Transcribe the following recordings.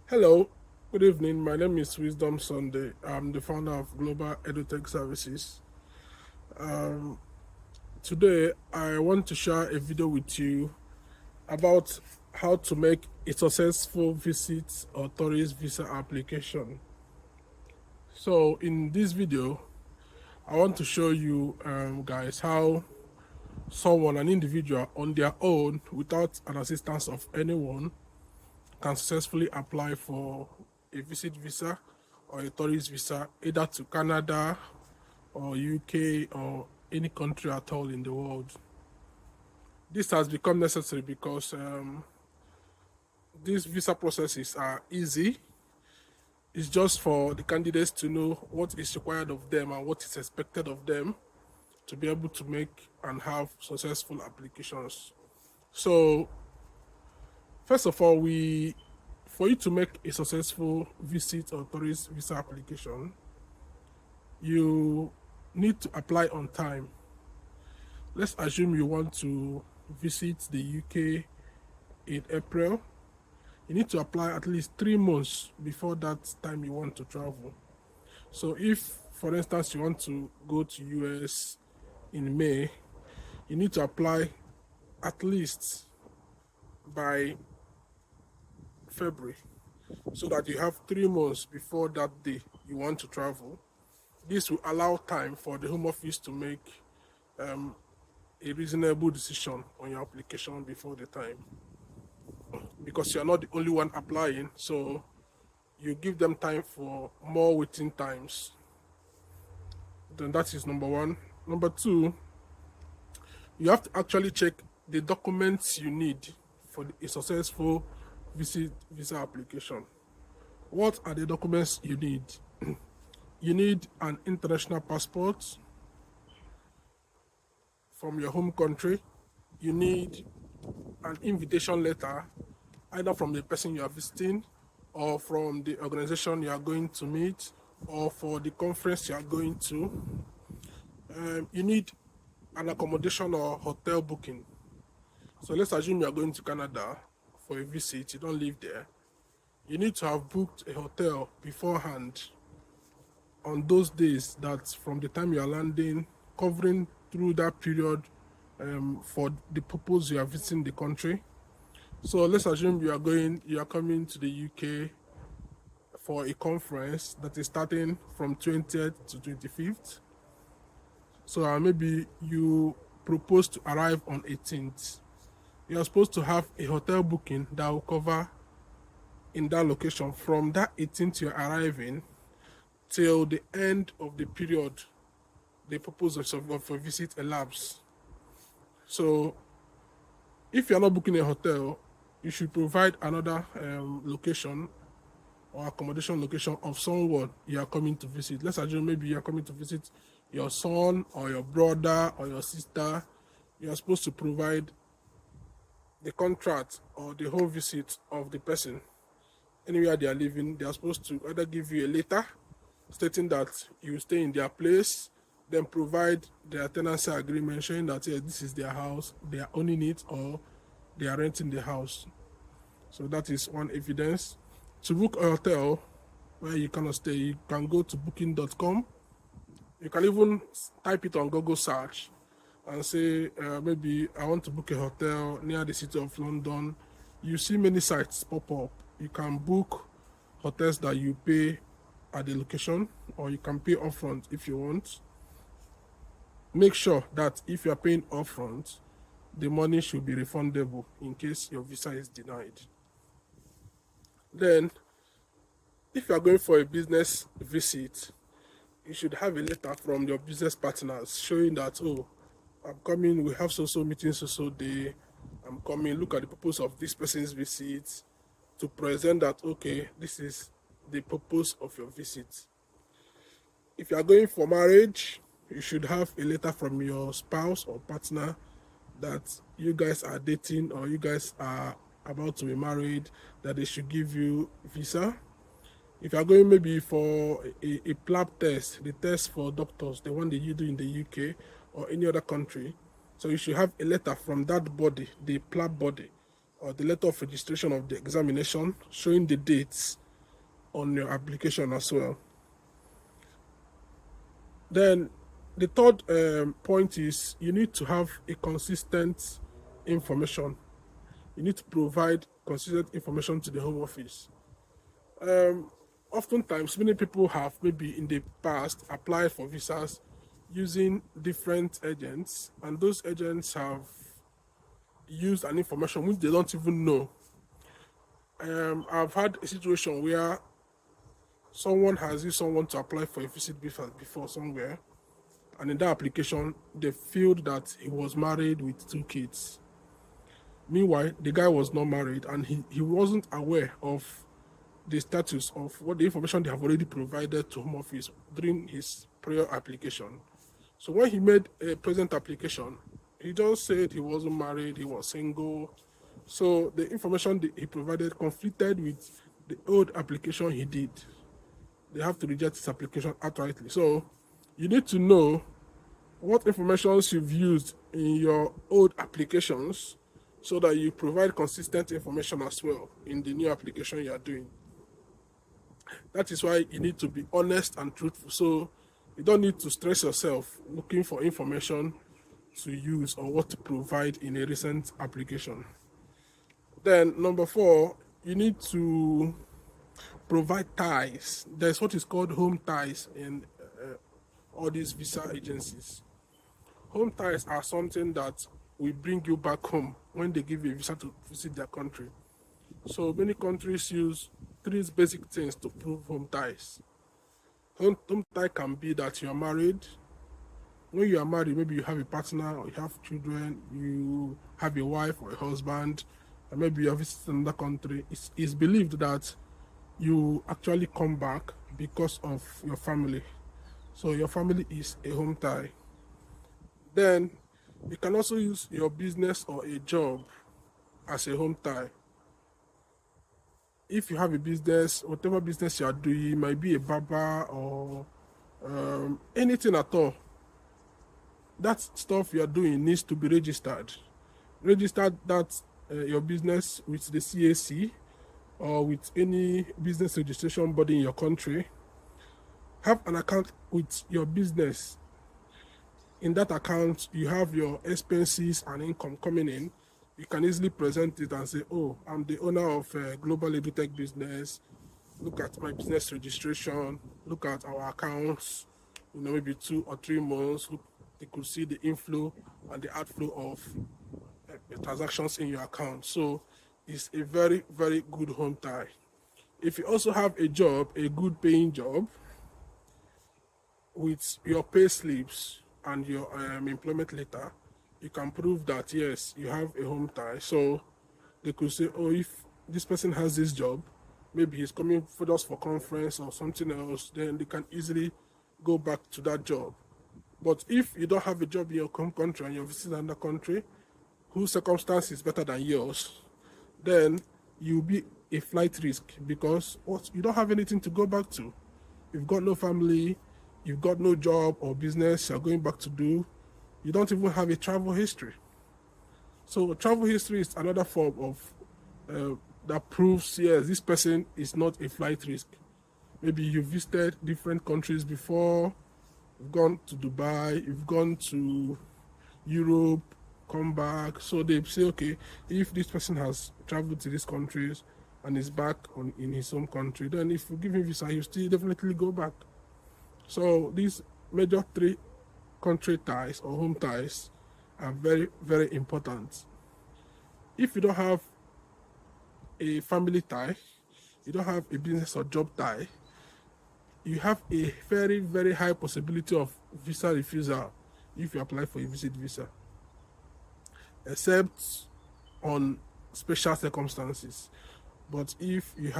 Hello, good evening. My name is Wisdom Sunday. I'm the founder of Global EduTech Services. Um, Today, I want to share a video with you about how to make a successful visit or tourist visa application. So, in this video, I want to show you guys how an individual on their own, without an assistance of anyone, can successfully apply for a visit visa or a tourist visa either to Canada or UK or any country at all in the world. This has become necessary because these visa processes are easy. It's just for the candidates to know what is required of them and what is expected of them to be able to make and have successful applications. So, first of all, for you to make a successful visit or tourist visa application, you need to apply on time. Let's assume you want to visit the UK in April. You need to apply at least 3 months before that time you want to travel. So if, for instance, you want to go to US in May, you need to apply at least by February so that you have 3 months before that day you want to travel. This will allow time for the Home Office to make a reasonable decision on your application before the time, because you're not the only one applying, so you give them time for more waiting times. Then that is number one. Number two, you have to actually check the documents you need for a successful visa application. What are the documents you need? You need an international passport from your home country. You need an invitation letter, either from the person you are visiting or from the organization you are going to meet or for the conference you are going to. You need an accommodation or hotel booking. So let's assume you are going to Canada for a visit, you don't live there. You need to have booked a hotel beforehand on those days that from the time you are landing, covering through that period for the purpose you are visiting the country. So let's assume you are coming to the UK for a conference that is starting from 20th to 25th. So maybe you propose to arrive on 18th. You are supposed to have a hotel booking that will cover in that location from that 18th you're arriving till the end of the period the purpose of a visit elapse. So if you're not booking a hotel, you should provide another location or accommodation location of someone you are coming to visit. Let's assume maybe you are coming to visit your son or your brother or your sister. You are supposed to provide the contract or the home visit of the person anywhere they are living. They are supposed to either give you a letter stating that you stay in their place, then provide their tenancy agreement showing that this is their house, they are owning it, or they are renting the house. So that is one evidence. To book a hotel where you cannot stay, you can go to booking.com. You can even type it on Google search and say, maybe I want to book a hotel near the city of London. You see many sites pop up. You can book hotels that you pay at the location, or you can pay upfront if you want. Make sure that if you are paying upfront, the money should be refundable in case your visa is denied. Then, if you are going for a business visit, you should have a letter from your business partners showing that, oh, I'm coming, we have so meetings so day, I'm coming, look at the purpose of this person's visit, to present that, okay, this is the purpose of your visit. If you are going for marriage, you should have a letter from your spouse or partner that you guys are dating or you guys are about to be married, that they should give you visa. If you are going maybe for a PLAB test, the test for doctors, the one that you do in the UK or any other country, so you should have a letter from that body, the PLAB body, or the letter of registration of the examination showing the dates on your application as well. Then the third point is you need to have a consistent information. You need to provide consistent information to the Home Office. Oftentimes, many people have maybe in the past applied for visas using different agents, and those agents have used an information which they don't even know. I've had a situation where someone has used someone to apply for a visit visa before somewhere, and in that application, they filled that he was married with 2 kids. Meanwhile, the guy was not married, and he wasn't aware of the status of what the information they have already provided to Home Office during his prior application. So when he made a present application, he just said he wasn't married, he was single. So the information that he provided conflicted with the old application he did. They have to reject his application outrightly. So you need to know what information you've used in your old applications so that you provide consistent information as well in the new application you are doing. That is why you need to be honest and truthful. So you don't need to stress yourself looking for information to use or what to provide in a recent application. Then number 4, you need to provide ties. There's what is called home ties in all these visa agencies. Home ties are something that will bring you back home when they give you a visa to visit their country. So many countries use 3 basic things to prove home ties. Home tie can be that you are married. When you are married, maybe you have a partner or you have children, you have a wife or a husband, and maybe you are visiting another country. It's believed that you actually come back because of your family. So your family is a home tie. Then you can also use your business or a job as a home tie. If you have a business, whatever business you are doing, might be a barber or anything at all, that stuff you are doing needs to be registered. Register that your business with the CAC or with any business registration body in your country. Have an account with your business. In that account, you have your expenses and income coming in. You can easily present it and say, oh, I'm the owner of Global EduTech business. Look at my business registration. Look at our accounts. Maybe 2 or 3 months. Look, they could see the inflow and the outflow of transactions in your account. So it's a very, very good home tie. If you also have a job, a good paying job, with your pay slips and your employment letter, you can prove that yes, you have a home tie. So they could say, oh, if this person has this job, maybe he's coming for us for conference or something else, then they can easily go back to that job. But if you don't have a job in your home country and you're visiting another country whose circumstance is better than yours, then you'll be a flight risk because you don't have anything to go back to. You've got no family, you've got no job or business you're going back to do. You don't even have a travel history. So travel history is another form of that proves, yes, this person is not a flight risk. Maybe you've visited different countries before, you've gone to Dubai, you've gone to Europe, come back. So they say, okay, if this person has traveled to these countries and is back in his home country, then if you give him visa, he'll still definitely go back. So these major 3 country ties or home ties are very, very important. If you don't have a family tie, you don't have a business or job tie, you have a very, very high possibility of visa refusal if you apply for a visit visa, except on special circumstances. But if you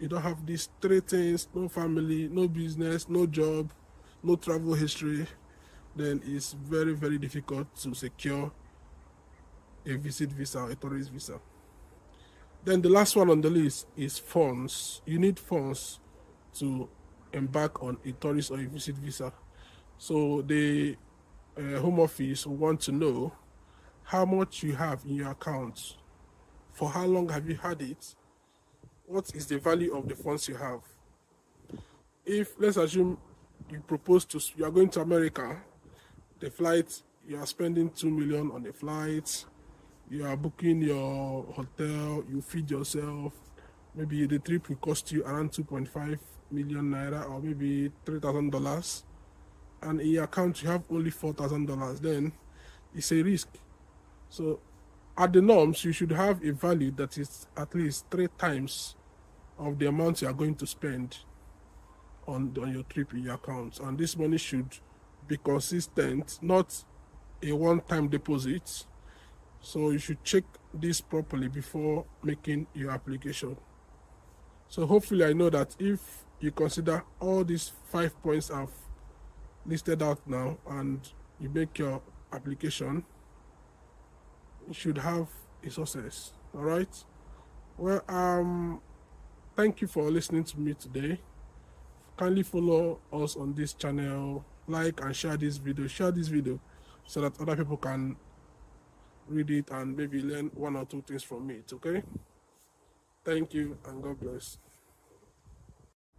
don't have these 3 things, no family, no business, no job, no travel history, then it's very, very difficult to secure a visit visa or a tourist visa. Then the last one on the list is funds. You need funds to embark on a tourist or a visit visa. So the Home Office will want to know how much you have in your account For how long have you had it? What is the value of the funds you have? If, let's assume, you are going to America, the flight, you are spending 2 million on the flight, you are booking your hotel, you feed yourself, maybe the trip will cost you around 2.5 million naira, or maybe $3,000, and in your account you have only $4,000, then it's a risk. So at the norms, you should have a value that is at least 3 times of the amount you are going to spend on your trip in your account, and this money should be consistent, not a one-time deposit. So you should check this properly before making your application. So hopefully, I know that if you consider all these 5 points I've listed out now and you make your application, you should have a success. All right. Well, thank you for listening to me today. Kindly follow us on this channel, like and share this video. Share this video so that other people can read it and maybe learn 1 or 2 things from it. Okay. Thank you and God bless.